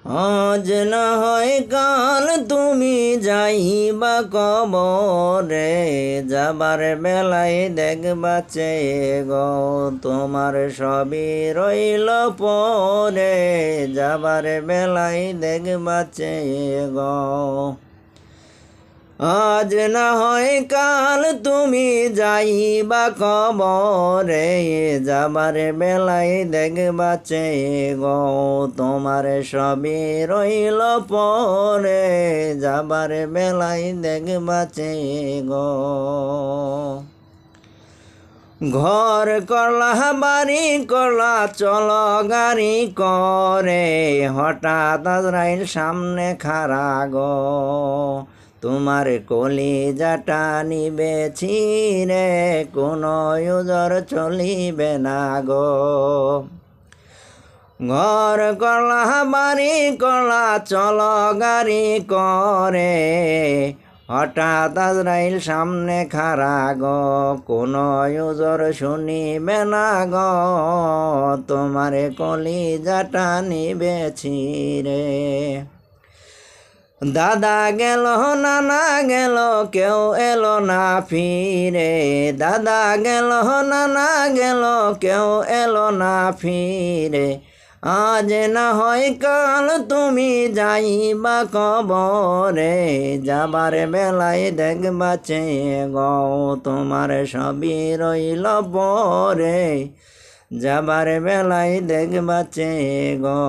আজ না হয় কাল তুমি যাইবা কবরে, যাবার বেলায় দেখবা চেয়ে গো তোমার সবই রইল পরে, যাবার বেলায় দেখবা চেয়ে গো। আজ না হয় কাল তুমি যাইবা কবরে, যাবার বেলায় দেখবা চেয়ে গো তোমার সবই রইল পরে, যাবার বেলায় দেখবা চেয়ে গো। ঘর করলা বাড়ি করলা চলো গাড়ি করে, হঠাৎ আজরাইল সামনে খাড়া গো তোমার কলিজাটা নিবে ছিঁড়ে, কোনো উজর চলিবে না গো। ঘর করলা বাড়ি করলা চলো গাড়ি করে, হঠাৎ আজরাইল সামনে খাড়া গো কোনো উজর শুনিবে না গো তোমার কলিজাটা নিবে ছিঁড়ে। দাদা গেল নানা গেল কেউ এলো না ফিরে, দাদা গেল নানা গেল কেউ এলো না ফিরে, আজ না হয় কাল তুমি যাইবা কবরে, যাবার বেলায় দেখবা চেয়ে গো তোমার সবই রইল পরে, যাবার বেলায় দেখবা চেয়ে গো।